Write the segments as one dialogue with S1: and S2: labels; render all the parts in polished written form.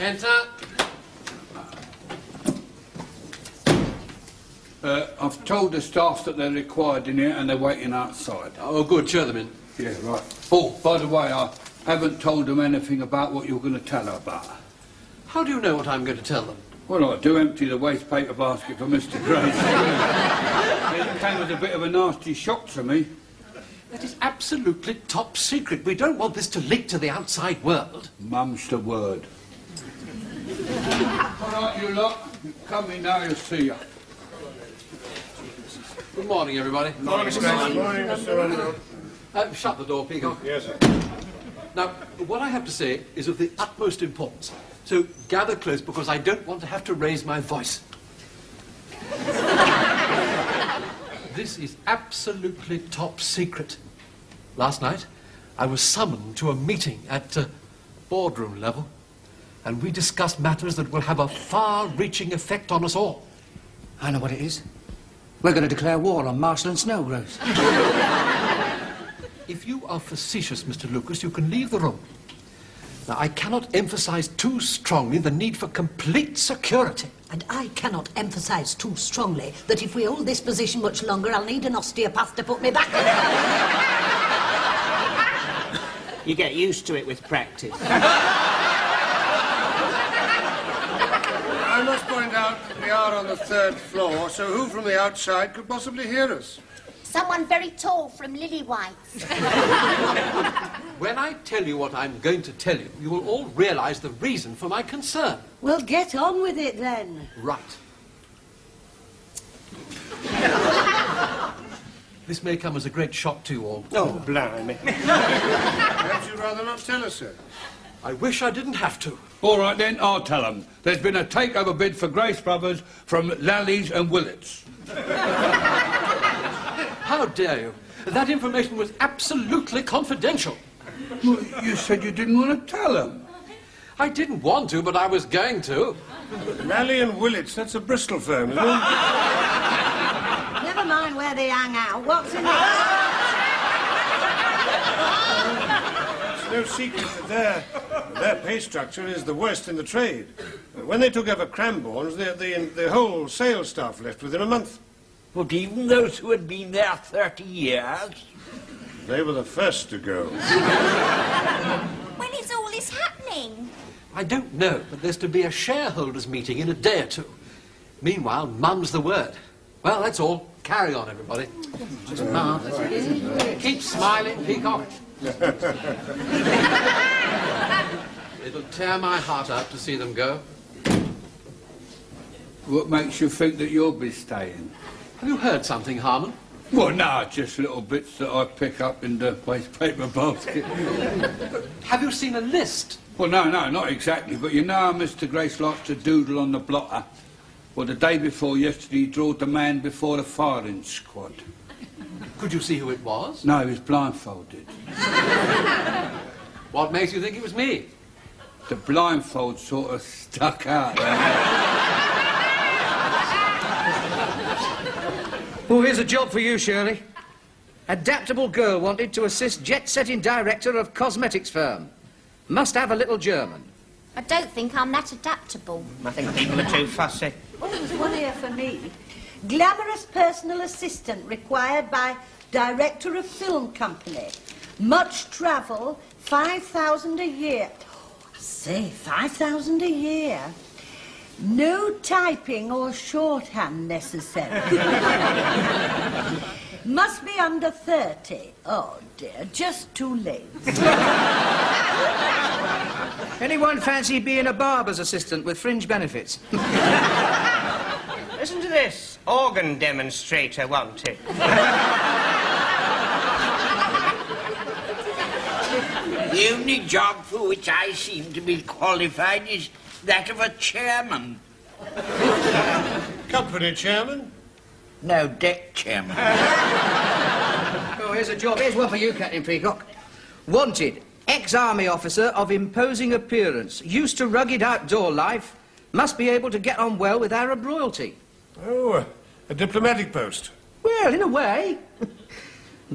S1: Enter.
S2: I've told the staff that they're required in here and they're waiting outside.
S1: Oh, good. Show them in.
S2: Yeah, right. Oh, by the way, I haven't told them anything about what you're going to tell her about.
S1: How do you know what I'm going to tell them?
S2: Well, I do empty the waste paper basket for Mr. Grace. It came as a bit of a nasty shock to me.
S1: That is absolutely top secret. We don't want this to leak to the outside world.
S2: Mum's the word. All right, you lot. Come in now, you'll see you.
S1: Good morning, everybody.
S3: Good morning, Mr. Grace. Good morning, Mr. Underwood.
S1: Shut the door, Peacock.
S3: Yes, sir.
S1: Now, what I have to say is of the utmost importance. So gather close, because I don't want to have to raise my voice. This is absolutely top secret. Last night, I was summoned to a meeting at boardroom level, and we discussed matters that will have a far-reaching effect on us all.
S4: I know what it is. We're going to declare war on Marshall and Snowgroves.
S1: If you are facetious, Mr. Lucas, you can leave the room. Now, I cannot emphasize too strongly the need for complete security.
S5: And I cannot emphasize too strongly that if we hold this position much longer, I'll need an osteopath to put me back in.
S6: You get used to it with practice.
S3: I must point out that we are on the 3rd floor, so who from the outside could possibly hear us?
S7: Someone very tall from Lillywhite.
S1: When I tell you what I'm going to tell you, you will all realize the reason for my concern.
S5: Well, get on with it then.
S1: Right. This may come as a great shock to you all.
S3: Oh, blimey. Perhaps you'd rather not tell us, sir.
S1: I wish I didn't have to.
S2: All right, then, I'll tell them. There's been a takeover bid for Grace Brothers from Lally's and Willits.
S1: How dare you? That information was absolutely confidential.
S2: Well, you said you didn't want to tell them.
S1: I didn't want to, but I was going to.
S3: Lally and Willits, that's a Bristol firm, isn't it?
S5: Never mind where they hang out. What's in it?
S3: It's no secret that their pay structure is the worst in the trade. When they took over Cranbourne's, the whole sales staff left within a month.
S6: But even those who had been there 30 years?
S3: They were the first to go.
S7: When is all this happening?
S1: I don't know, but there's to be a shareholders' meeting in a day or two. Meanwhile, mum's the word. Well, that's all. Carry on, everybody. Just marvellous. Keep smiling, Peacock. It'll tear my heart out to see them go.
S2: What makes you think that you'll be staying?
S1: Have you heard something, Harmon?
S2: Well, no, just little bits that I pick up in the waste paper basket.
S1: Have you seen a list?
S2: Well, no, not exactly, but you know how Mr. Grace likes to doodle on the blotter? Well, the day before yesterday, he drawed the man before the firing squad.
S1: Could you see who it was?
S2: No, he was blindfolded.
S1: What makes you think it was me?
S2: The blindfold sort of stuck out.
S4: Oh, here's a job for you, Shirley. Adaptable girl wanted to assist jet-setting director of cosmetics firm. Must have a little German.
S7: I don't think I'm that adaptable.
S6: I think people are too fussy.
S5: Oh, there's one here for me. Glamorous personal assistant required by director of film company. Much travel, 5,000 a year. I say, 5,000 a year. No typing or shorthand necessary. Must be under 30. Oh, dear, just too late.
S4: Anyone fancy being a barber's assistant with fringe benefits?
S6: Listen to this. Organ demonstrator wanted. The only job for which I seem to be qualified is that of a chairman.
S3: Company chairman?
S6: No, deck chairman.
S4: Oh, here's a job. Here's one for you, Captain Peacock. Wanted. Ex-army officer of imposing appearance. Used to rugged outdoor life. Must be able to get on well with Arab royalty.
S3: Oh, a diplomatic post.
S4: Well, in a way.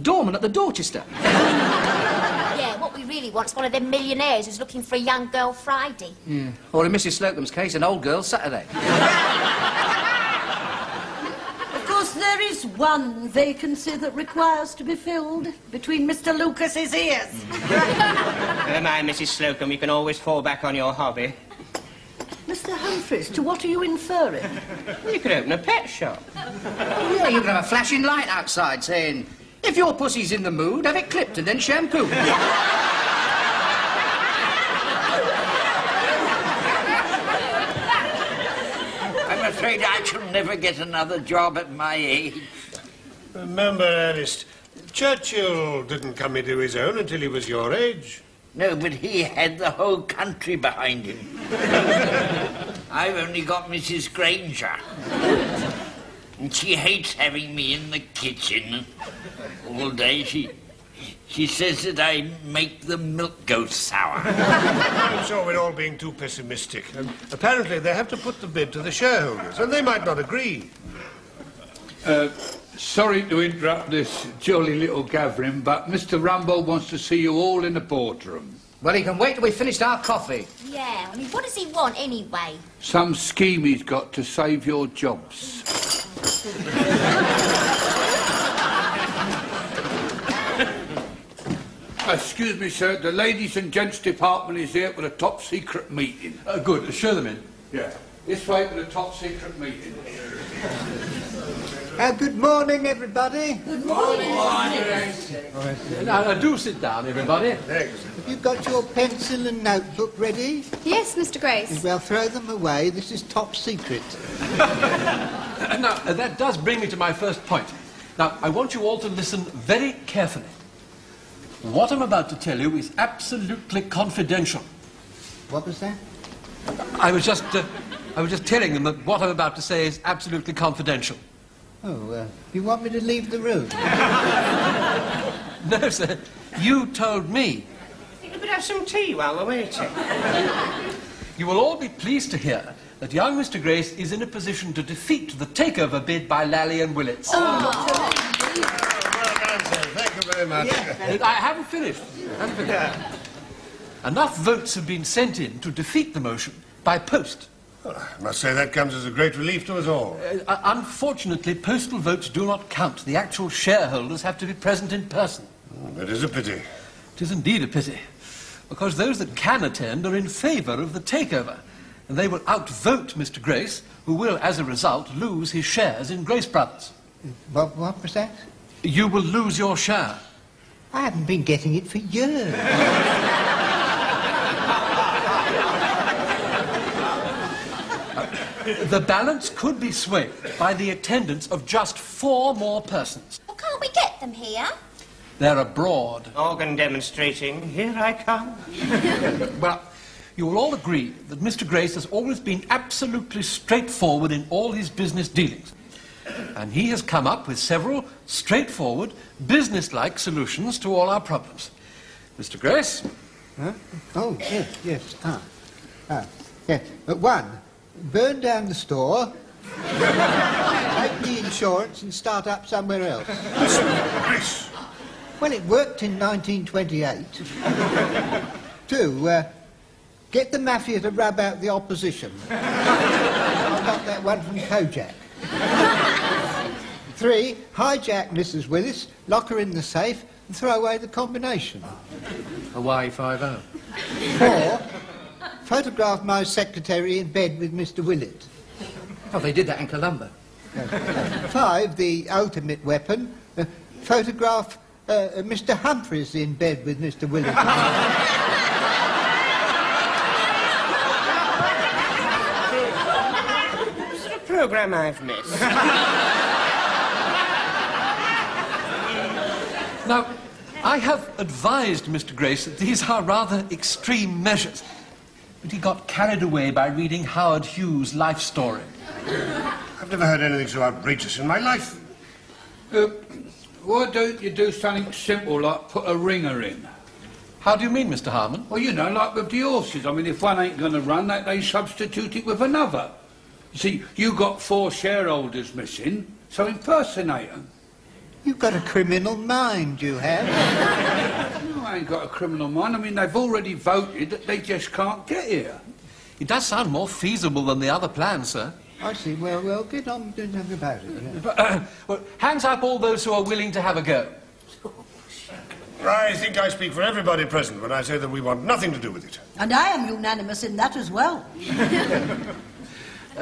S4: Doorman at the Dorchester.
S7: Yeah, what we really want's one of them millionaires who's looking for a young girl Friday.
S4: Yeah. Or in Mrs. Slocum's case, an old girl Saturday.
S5: Of course, there is one vacancy that requires to be filled between Mr. Lucas's ears.
S8: Never mind, Mrs. Slocum, you can always fall back on your hobby.
S5: Mr. Humphreys, to what are you inferring?
S8: You could open a pet shop.
S4: Oh, yeah, you can have a flashing light outside saying, if your pussy's in the mood, have it clipped and then shampooed.
S6: I'm afraid I shall never get another job at my age.
S3: Remember, Ernest, Churchill didn't come into his own until he was your age.
S6: No, but he had the whole country behind him. I've only got Mrs. Granger. And she hates having me in the kitchen all day. She says that I make the milk go sour.
S3: I'm sure we're all being too pessimistic. And apparently they have to put the bid to the shareholders, and they might not agree.
S2: Sorry to interrupt this jolly little gathering, but Mr. Rumbold wants to see you all in the boardroom.
S4: Well, he can wait till we've finished our coffee.
S7: Yeah, I mean, what does he want anyway?
S2: Some scheme he's got to save your jobs. Excuse me, sir. The ladies and gents department is here for a top secret meeting.
S1: Good. Show them in.
S2: Yeah. This way for the top secret meeting.
S9: Good morning, everybody.
S5: Good morning.
S1: Now, do sit down, everybody.
S9: Have you got your pencil and notebook ready?
S10: Yes, Mr. Grace.
S9: Well, throw them away. This is top secret.
S1: Now, that does bring me to my first point. Now, I want you all to listen very carefully. What I'm about to tell you is absolutely confidential.
S9: What was that?
S1: I was just telling them that what I'm about to say is absolutely confidential.
S9: Oh, you want me to leave the room?
S1: No, sir. You told me.
S8: You could have some tea while we're waiting.
S1: You will all be pleased to hear that young Mr. Grace is in a position to defeat the takeover bid by Lally and Willits.
S3: Well done, sir. Thank you very much.
S1: I haven't finished. Enough votes have been sent in to defeat the motion by post.
S3: I must say that comes as a great relief to us all.
S1: Unfortunately, postal votes do not count. The actual shareholders have to be present in person.
S3: That is a pity.
S1: It is indeed a pity, because those that can attend are in favour of the takeover, and they will outvote Mr. Grace, who will, as a result, lose his shares in Grace Brothers.
S9: What was that?
S1: You will lose your share.
S9: I haven't been getting it for years.
S1: The balance could be swayed by the attendance of just 4 more persons.
S7: Well, can't we get them here?
S1: They're abroad.
S8: Organ demonstrating. Here I come.
S1: Well, you will all agree that Mr. Grace has always been absolutely straightforward in all his business dealings. And he has come up with several straightforward, business-like solutions to all our problems. Mr. Grace?
S9: Huh? Oh, yes. Yes. 1, burn down the store, take the insurance and start up somewhere else. Well, it worked in 1928. 2, get the mafia to rub out the opposition. I got that one from Kojak. 3, hijack Mrs. Willis, lock her in the safe and throw away the combination.
S1: Hawaii 5-0.
S9: 4, photograph my secretary in bed with Mr. Willett.
S4: Oh, they did that in Colombo.
S9: 5, the ultimate weapon, photograph Mr. Humphreys in bed with Mr. Willett.
S8: Is there a programme I've missed?
S1: Now, I have advised Mr. Grace that these are rather extreme measures, but he got carried away by reading Howard Hughes' life story.
S3: I've never heard anything so outrageous in my life.
S2: Why don't you do something simple like put a ringer in?
S1: How do you mean, Mr. Harmon?
S2: Well, you know, like with the horses. I mean, if one ain't going to run, they substitute it with another. You see, you got 4 shareholders missing, so impersonate them.
S9: You've got a criminal mind, you have.
S2: No, ain't got a criminal mind. I mean, they've already voted that they just can't get here.
S1: It does sound more feasible than the other plan, sir.
S9: I see. Well, get on doing something about it. Yeah.
S1: But, well, hands up all those who are willing to have a go.
S3: I think I speak for everybody present when I say that we want nothing to do with it.
S5: And I am unanimous in that as well.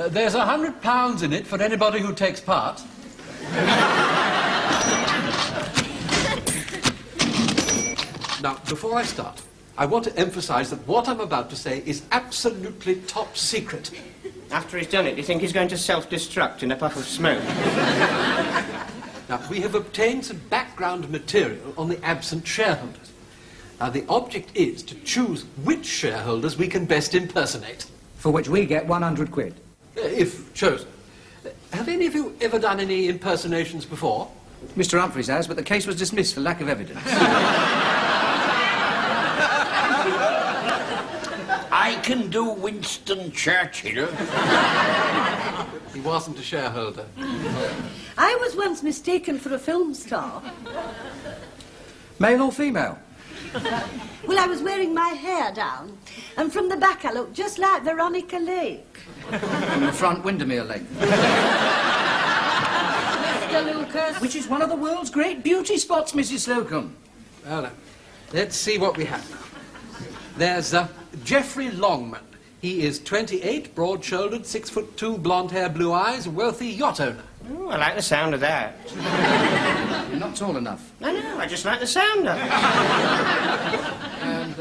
S1: There's £100 in it for anybody who takes part. Now, before I start, I want to emphasise that what I'm about to say is absolutely top secret.
S8: After he's done it, do you think he's going to self-destruct in a puff of smoke?
S1: Now, we have obtained some background material on the absent shareholders. Now, the object is to choose which shareholders we can best impersonate.
S4: For which we get 100 quid.
S1: If chosen. Have any of you ever done any impersonations before?
S4: Mr. Humphreys has, but the case was dismissed for lack of evidence.
S6: I can do Winston Churchill.
S1: He wasn't a shareholder.
S5: I was once mistaken for a film star.
S4: Male or female?
S5: Well, I was wearing my hair down, and from the back I looked just like Veronica Lake.
S4: From the front, Windermere Lake.
S5: Mr. Lucas.
S4: Which is one of the world's great beauty spots, Mrs. Slocum.
S1: Well, now, let's see what we have now. There's Geoffrey Longman. He is 28, broad-shouldered, 6'2", blonde hair, blue eyes, wealthy yacht owner.
S8: Oh, I like the sound of that.
S4: You're not tall enough.
S8: No, I just like the sound of it.
S1: And,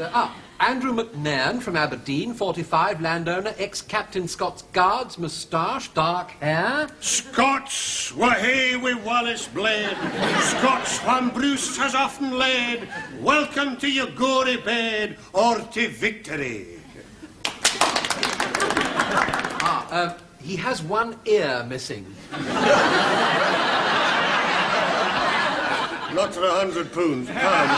S1: Andrew McNairn from Aberdeen, 45, landowner, ex-captain Scots Guards, moustache, dark hair.
S3: Scots were he wi' Wallace Blade, Scots wham Bruce has often laid. Welcome to your gory bed or to victory.
S1: He has one ear missing.
S3: Not for £100 pounds.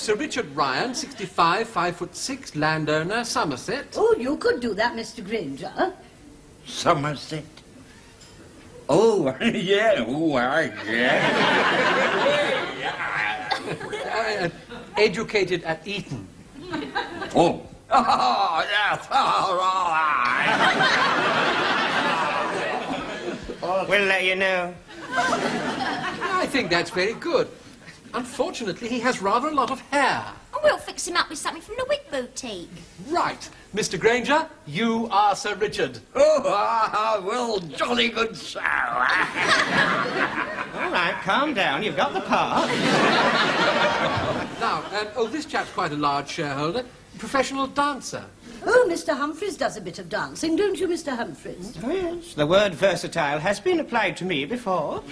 S1: Sir Richard Ryan, 65, 5'6", landowner, Somerset.
S5: Oh, you could do that, Mr. Granger.
S6: Somerset. Oh, yeah, yeah.
S1: Educated at Eton.
S6: Oh. Oh, yes, all right.
S8: We'll let you know.
S1: I think that's very good. Unfortunately, he has rather a lot of hair.
S7: Oh, we'll fix him up with something from the wig boutique.
S1: Right. Mr. Granger, you are Sir Richard.
S6: Oh, well, jolly good sir.
S8: All right, calm down. You've got the part.
S1: Now, this chap's quite a large shareholder. Professional dancer.
S5: Oh, Mr. Humphreys does a bit of dancing, don't you, Mr. Humphreys?
S8: Oh, yes. The word versatile has been applied to me before.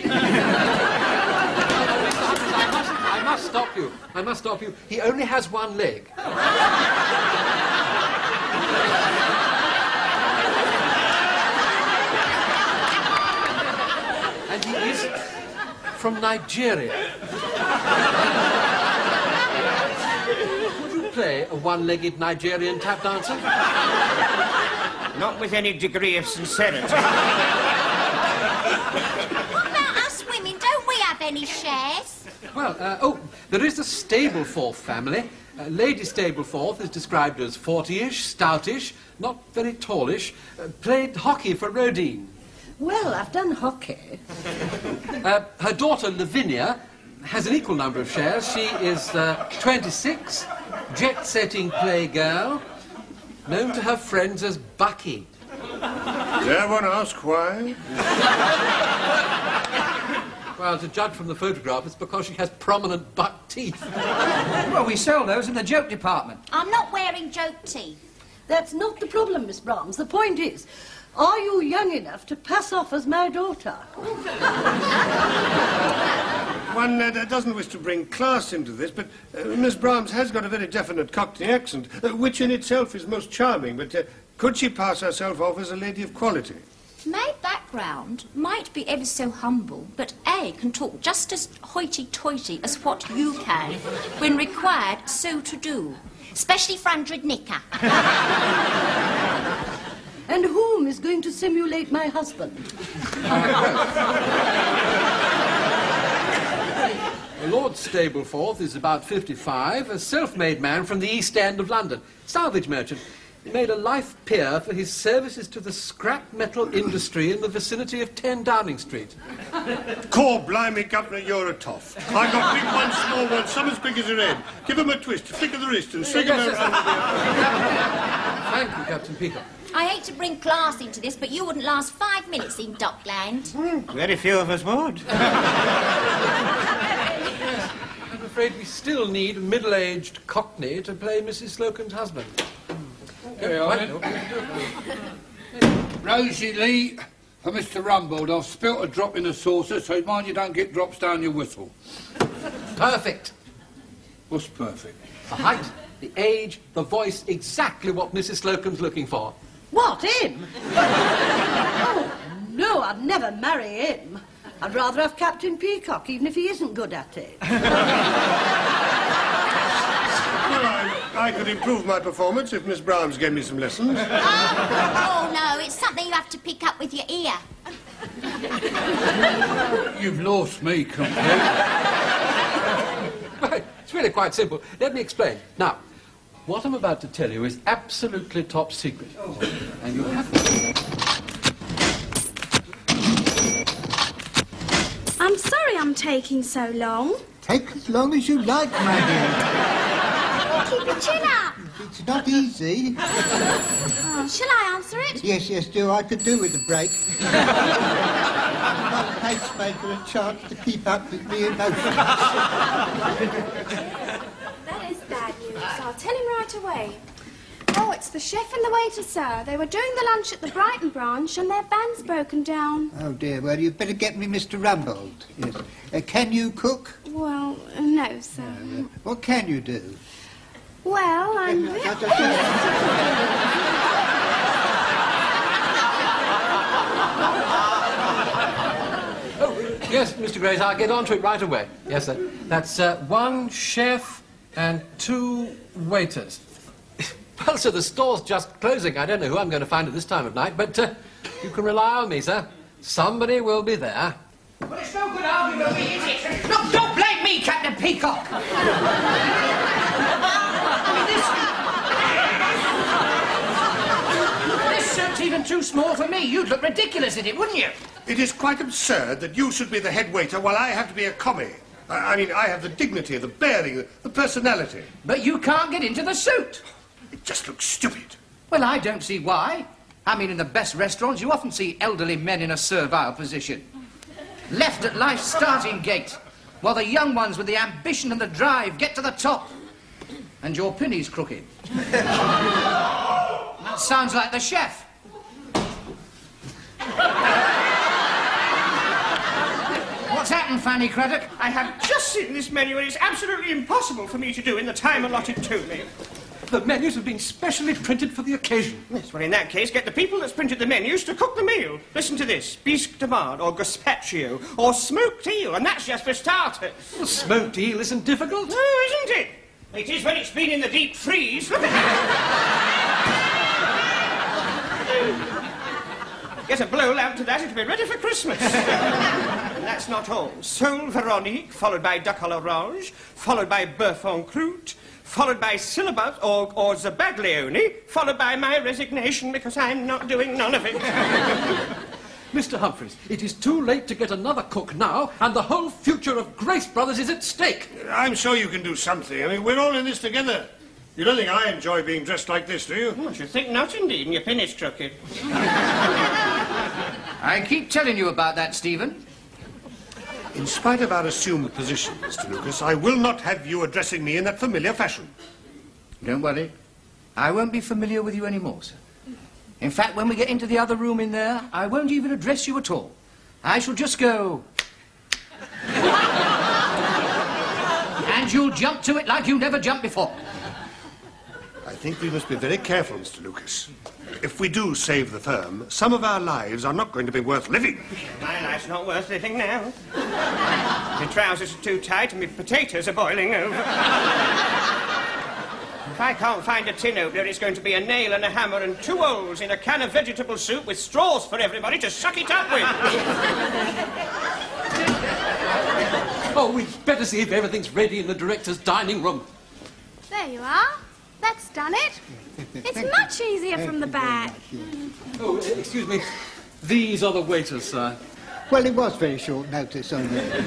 S1: I must stop you. I must stop you. He only has one leg. And he is from Nigeria. Would you play a one-legged Nigerian tap dancer?
S8: Not with any degree of sincerity.
S7: What about us women? Don't we have any shares?
S1: Well, there is the Stapleforth family. Lady Stapleforth is described as 40-ish, stoutish, not very tallish, played hockey for Rodine.
S5: Well, I've done hockey.
S1: Her daughter, Lavinia, has an equal number of shares. She is 26, jet-setting playgirl, known to her friends as Bucky.
S3: Dare one ask why?
S1: Well, to judge from the photograph, it's because she has prominent buck teeth.
S4: Well, we sell those in the joke department.
S7: I'm not wearing joke teeth.
S5: That's not the problem, Miss Brahms. The point is, are you young enough to pass off as my daughter?
S3: One doesn't wish to bring class into this, but Miss Brahms has got a very definite Cockney accent, which in itself is most charming, but could she pass herself off as a lady of quality?
S7: My background might be ever so humble, but A can talk just as hoity-toity as what you can, when required so to do, especially for 100 knicker.
S5: And whom is going to simulate my
S1: Lord Stapleforth is about 55, a self-made man from the East End of London, salvage merchant. He made a life peer for his services to the scrap metal industry in the vicinity of 10 Downing Street.
S3: Core blimey, Governor, you're a toff. I got big ones, small ones, some as big as your head. Give him a twist, flick of the wrist, and swing him around.
S1: Thank you, Captain Peacock.
S7: I hate to bring class into this, but you wouldn't last 5 minutes in Dockland.
S8: Very few of us would.
S1: I'm afraid we still need a middle-aged Cockney to play Mrs. Slocum's husband.
S2: Carry on, Rosie Lee for Mr. Rumbold. I've spilt a drop in the saucer, so mind you don't get drops down your whistle.
S1: Perfect.
S2: What's perfect?
S1: The height, the age, the voice, exactly what Mrs. Slocum's looking for.
S5: What, him? Oh, no, I'd never marry him. I'd rather have Captain Peacock, even if he isn't good at it.
S3: Well, I could improve my performance if Miss Brahms gave me some lessons.
S7: Oh, no, it's something you have to pick up with your ear.
S2: You've lost me completely.
S1: Right, it's really quite simple. Let me explain. Now, what I'm about to tell you is absolutely top secret. And you have to...
S10: I'm sorry I'm taking so long.
S9: Take as long as you like, my dear.
S10: Keep your chin up.
S9: It's not easy.
S10: Oh, shall I answer it?
S9: Yes, do. I could do with a break. Not a pacemaker a chance to keep up with me emotions.
S10: That is bad news. I'll tell him right away. Oh, it's the chef and the waiter, sir. They were doing the lunch at the Brighton branch and their van's broken down.
S9: Oh, dear. Well, you'd better get me Mr. Rumbold. Yes. Can you cook?
S10: Well, no, sir.
S9: What can you do?
S10: Well, I'm...
S1: Oh, yes, Mr. Grace, I'll get on to it right away. Yes, sir. That's 1 chef and 2 waiters. Well, sir, the store's just closing. I don't know who I'm going to find at this time of night, but you can rely on me, sir. Somebody will be there.
S4: Well, it's no good arguing with me, is it? Look, don't blame me, Captain Peacock. I mean, this suit's even too small for me. You'd look ridiculous in it, wouldn't you?
S3: It is quite absurd that you should be the head waiter while I have to be a commie. I mean, I have the dignity, the bearing, the personality.
S4: But you can't get into the suit.
S3: It just looks stupid.
S4: Well, I don't see why. I mean, in the best restaurants, you often see elderly men in a servile position. Left at life's starting gate, while the young ones with the ambition and the drive get to the top. And your pinny's crooked. That sounds like the chef. What's happened, Fanny Craddock?
S8: I have just seen this menu and it's absolutely impossible for me to do in the time allotted to me.
S1: The menus have been specially printed for the occasion.
S8: Yes, well, in that case, get the people that's printed the menus to cook the meal. Listen to this. Bisque de mar, or gazpacho, or smoked eel, and that's just for starters.
S1: Well, smoked eel isn't difficult.
S8: No, isn't it? It is when it's been in the deep freeze. Look at it. Get a blow lamp to that, it'll be ready for Christmas. And that's not all. Sole Veronique, followed by duck à l'orange, followed by bœuf en croûte, followed by syllabub or zabaglione, followed by my resignation because I'm not doing none of it.
S1: Mr. Humphreys, it is too late to get another cook now, and the whole future of Grace Brothers is at stake.
S3: I'm sure you can do something. I mean, we're all in this together. You don't think I enjoy being dressed like this, do you?
S8: I should think not, indeed, and your pin is crooked.
S4: I keep telling you about that, Stephen.
S3: In spite of our assumed position, Mr. Lucas, I will not have you addressing me in that familiar fashion.
S4: Don't worry. I won't be familiar with you anymore, sir. In fact, when we get into the other room in there, I won't even address you at all. I shall just go... and you'll jump to it like you never jumped before.
S3: I think we must be very careful, Mr. Lucas. If we do save the firm, some of our lives are not going to be worth living.
S8: My life's not worth living now. My trousers are too tight and my potatoes are boiling over. If I can't find a tin opener, it's going to be a nail and a hammer and 2 holes in a can of vegetable soup with straws for everybody to suck it up with.
S1: Oh, we'd better see if everything's ready in the director's dining room.
S10: There you are. That's done it. It's much easier from the back.
S1: Oh, excuse me. These are the waiters, sir.
S9: Well, it was very short notice on that.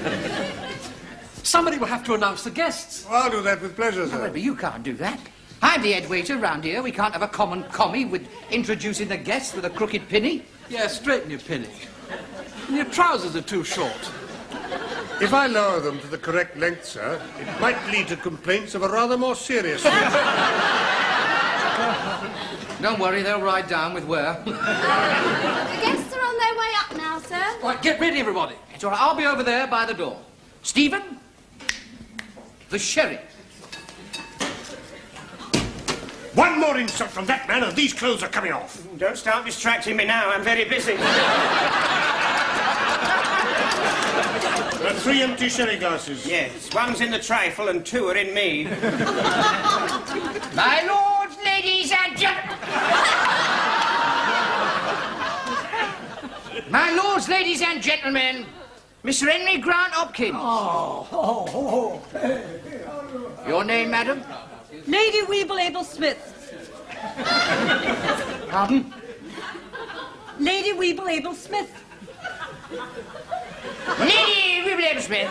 S1: Somebody will have to announce the guests.
S3: Well, I'll do that with pleasure, sir.
S4: Well, but you can't do that. I'm the head waiter round here. We can't have a common commie with introducing the guests with a crooked pinny.
S1: Yeah, straighten your pinny. And your trousers are too short.
S3: If I lower them to the correct length, sir, it might lead to complaints of a rather more serious sort.
S4: Don't worry, they'll ride down with wear.
S10: The guests are on their way up now, sir.
S1: Right, get ready, everybody.
S4: It's all right, I'll be over there by the door. Stephen, the sherry.
S3: One more insult from that man and these clothes are coming off.
S8: Don't start distracting me now. I'm very busy.
S3: There are 3 empty sherry glasses.
S8: Yes, one's in the trifle and 2 are in me.
S4: My lords, ladies and gentlemen. My lords, ladies and gentlemen, Mr. Henry Grant Hopkins. Your name, madam?
S5: Lady Weeble Abel Smith.
S4: Pardon?
S5: Lady Weeble Abel Smith.
S4: Lady William Smith.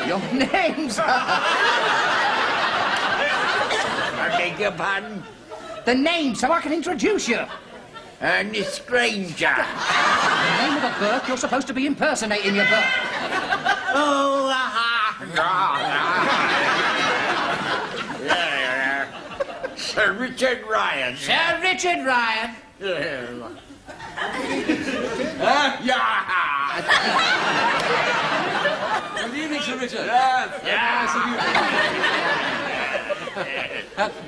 S4: Your names are...
S6: I beg your pardon?
S4: The name, so I can introduce you.
S6: Ernest Granger.
S4: The name of a Burke, you're supposed to be impersonating your Burke.
S6: Oh, Sir Richard Ryan.
S4: Sir Richard Ryan.
S1: Good evening, Sir Richard.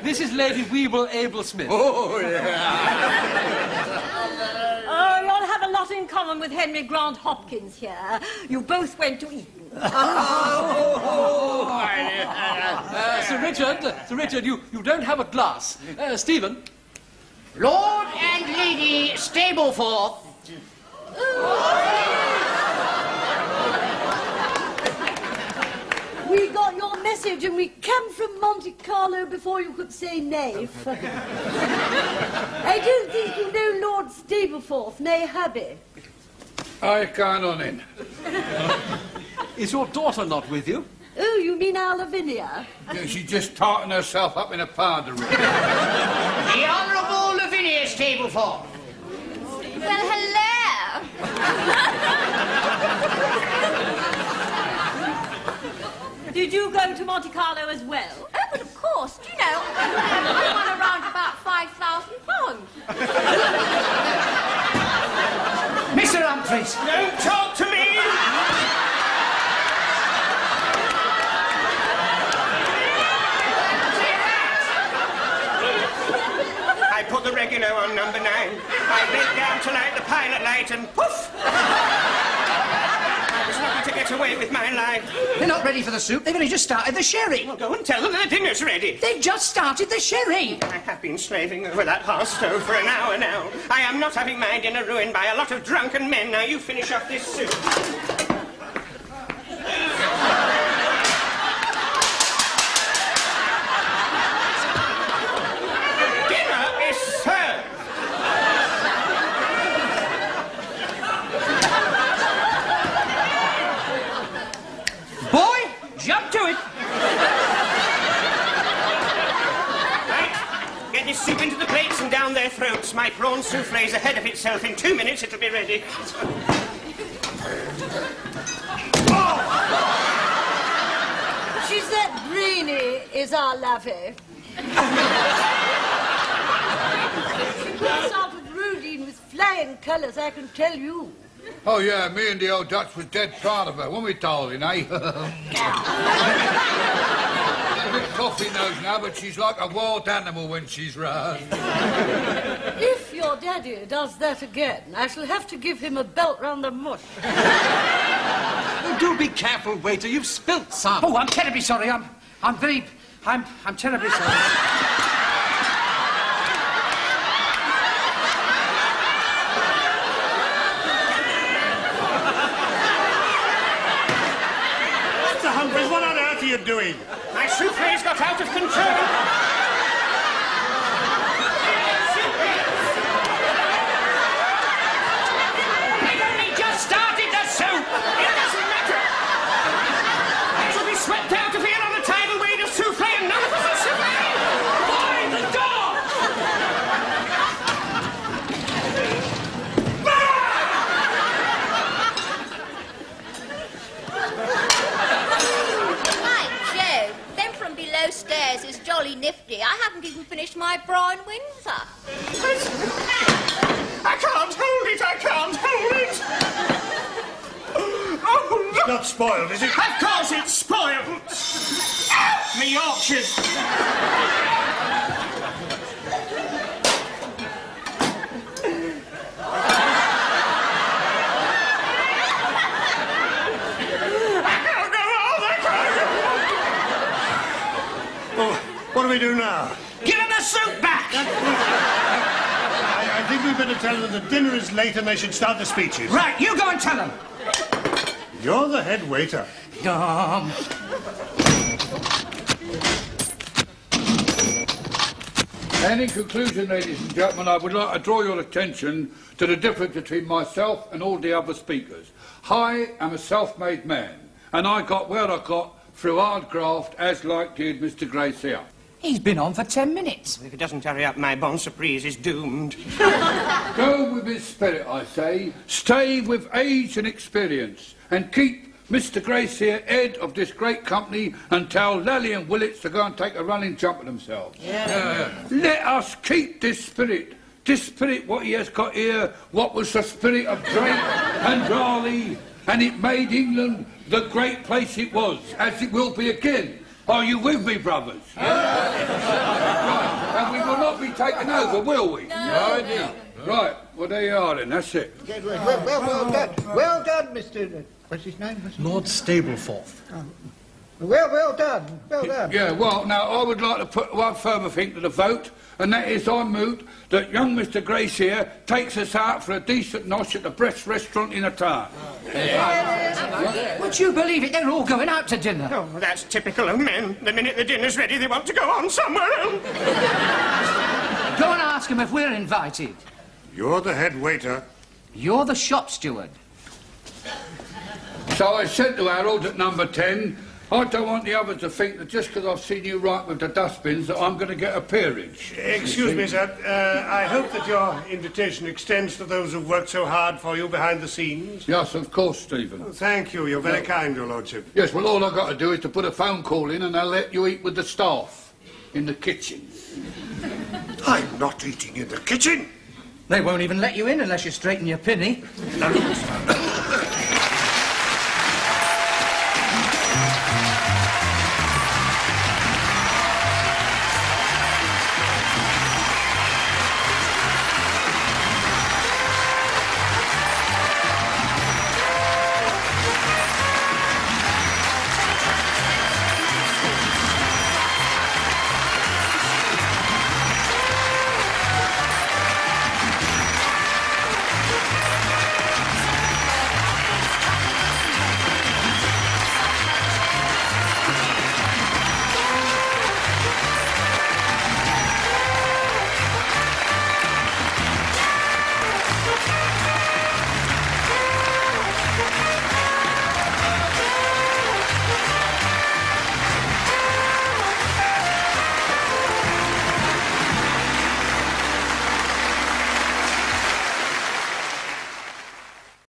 S1: This is Lady Weeble Abel Smith.
S5: Oh, you all have a lot in common with Henry Grant Hopkins here. You both went to Eton.
S1: Sir Richard, you don't have a glass. Stephen.
S4: Lord and Lady Stableford.
S5: We got your message and we come from Monte Carlo before you could say nay. I don't think you know Lord Stableford, nay hubby.
S2: I can't on in.
S1: Is your daughter not with you?
S5: Oh, you mean our Lavinia?
S2: Yeah, she's just tarting herself up in a powder room.
S4: The Honourable Lavinia Stableford.
S10: Well, hello.
S5: Did you go to Monte Carlo as well?
S7: Oh, but of course. Do you know, I won around about £5,000.
S4: Mr. Humphreys.
S8: Don't talk to me! I put the oregano on number 9. I bent down to light the pilot light and poof! I was lucky to get away with my life.
S4: They're not ready for the soup. They've only just started the sherry.
S8: Well, go and tell them their dinner's ready.
S4: They've just started the sherry.
S8: I have been slaving over that hearth stove for an hour now. I am not having my dinner ruined by a lot of drunken men. Now you finish off this soup. Dinner is served.
S4: Boy, jump to it.
S8: Right, get this soup into the plates and down their throats. My prawn souffle's ahead of itself. In 2 minutes it'll be ready.
S5: She's that brainy, is our lovey. Pass out with Rudine with flying colours, I can tell you.
S2: Oh, yeah, me and the old Dutch was dead proud of her when we told him, eh? coffee nose now, but she's like a wild animal when she's round.
S5: If your daddy does that again, I shall have to give him a belt round the mush.
S1: Oh, do be careful, waiter. You've spilt some.
S4: Oh, I'm terribly sorry. I'm terribly sorry.
S3: Mr. Humphreys, what on earth are you doing?
S8: My souffle's got out of control. Swept out of here on the tidal wave of souffle and none of us are souffle! By the door!
S7: By Jove, them from below stairs is jolly nifty. I haven't even finished my Brian Windsor.
S8: I can't hold it, I can't hold it! Oh,
S3: It's not spoiled, is it?
S8: of course it's spoiled! Me Yorkshires!
S3: Oh, what do we do now?
S8: Give him the soup back!
S3: I think we'd better tell them that dinner is late and they should start the speeches.
S8: Right, you go and tell them!
S3: You're the head waiter.
S2: And in conclusion, ladies and gentlemen, I would like to draw your attention to the difference between myself and all the other speakers. I am a self-made man, and I got where I got through hard graft, as like did Mr. Grace here.
S4: He's been on for 10 minutes.
S8: If it doesn't hurry up, my bon surprise is doomed.
S2: Go with his spirit, I say. Stay with age and experience, and keep Mr. Grace here, head of this great company, and tell Lally and Willits to go and take a running jump at themselves. Let us keep this spirit what he has got here, what was the spirit of Drake and Raleigh, and it made England the great place it was, as it will be again. Are you with me, brothers? Right, and we will not be taken over, will we? No. Right, well, there you are then, that's it.
S9: Well done. Well done, Mr. What's his name?
S1: Lord Stapleforth.
S9: Well done. Well done.
S2: Yeah, well, now, I would like to put one further thing to the vote, and that is I move that young Mr. Grace here takes us out for a decent nosh at the best restaurant in the town.
S4: Would you believe it? They're all going out to dinner.
S8: Oh, that's typical of men. The minute the dinner's ready, they want to go on somewhere else.
S4: Go and ask them if we're invited.
S3: You're the head waiter.
S4: You're the shop steward.
S2: So I said to Harold at number 10, I don't want the others to think that just because I've seen you right with the dustbins that I'm going to get a peerage.
S3: Excuse me, sir. I hope that your invitation extends to those who've worked so hard for you behind the scenes.
S2: Yes, of course, Stephen.
S3: Oh, thank you. You're very kind, your lordship.
S2: Yes, well, all I've got to do is to put a phone call in and they'll let you eat with the staff in the kitchen.
S3: I'm not eating in the kitchen.
S4: They won't even let you in unless you straighten your pinny.